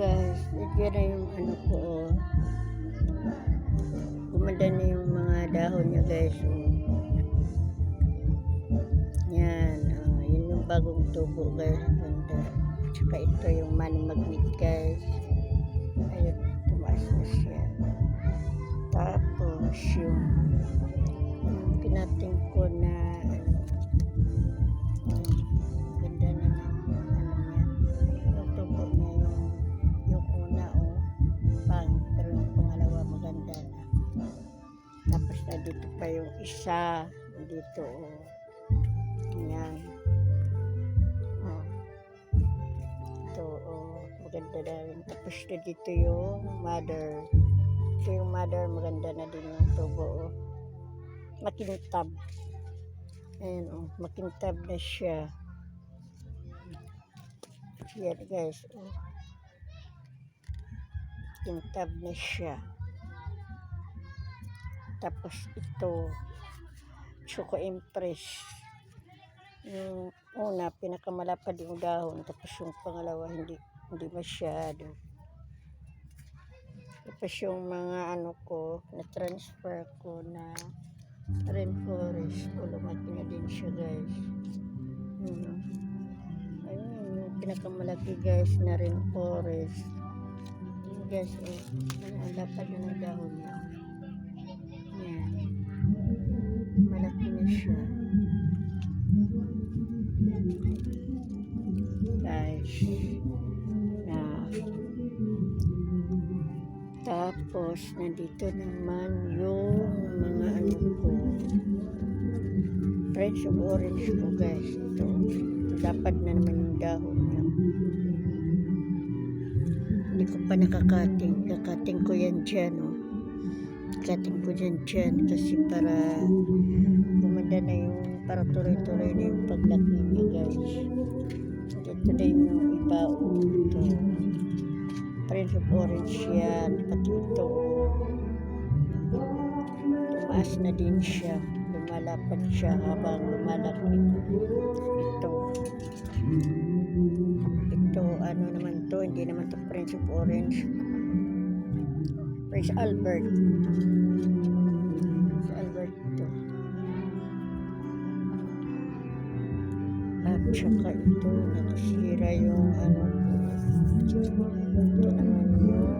guys, nandiyan na yung ano ko, oh. Gumanda na yung mga dahon niya guys, oh. Yan, yun yung bagong tubo guys, ganda. Tsaka ito yung money magnet guys. Ayun, tumaas na siya. Tapos yung pinating ko na ganda na ng yung tubo niya, yung una pangit, pero yung pangalawa maganda na. Tapos na dito pa yung isa dito, yan, ito, maganda na rin. Tapos na dito yung mother. So yung mother maganda na din yung tubo, makintab. Ayan, makintab na siya. Yan guys, makintab na siya. Tapos ito, Choco Empress. Yung una, pinakamalapad yung dahon. Tapos yung pangalawa, hindi masyado. Tapos yung mga ano ko, na-transfer ko na rainforest. Lumaki na din siya guys. Ayun, yung pinakamalaki guys na rainforest. Yun guys, ang lapad na ng dahon niya. Yan. Malaki na siya. Guys. Tapos, nandito naman yung mga ano ko. Friends of orange ko guys. Ito. Dapat na naman yung dahon niya. Hindi ko pa nakakating. Kakating ko yan dyan. Kakating ko dyan kasi para gumanda na yung, para tuloy-tuloy na yung paglaki niya guys. Ito na yung iba. Ito. Friends of orange yan. Pati ito. Tumaas na din siya. Lumalapad siya habang lumalaki. Ito ano naman to, hindi naman to Prince of Orange. Prince Albert. Albert ito. At saka ito, nakasira yung ano. Ito naman yung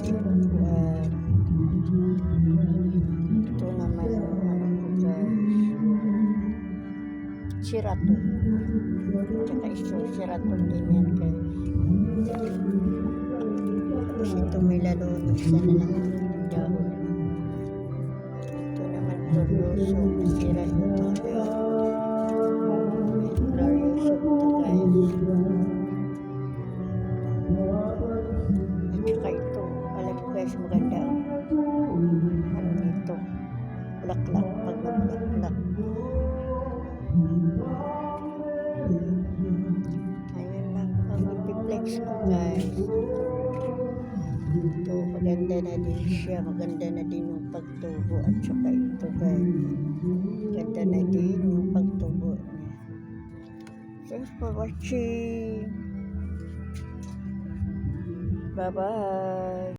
ito naman yung ano guys. Sirato. Tsaka iso, sirato din yan guys. Tapos ito may lalunod sana naman yung dahon. Ito naman glorioso. Masira yung mga glorioso ito guys. At saka ito, alam ko guys, maganda. Ano nito? Bulaklak, pag-bulaklak. Ayun lang ang ipiplex ko guys. Ito, maganda na din siya. Maganda na din yung pagtubo. At saka ito guys, maganda na din yung pagtubo niya. Thanks for watching. Bye bye.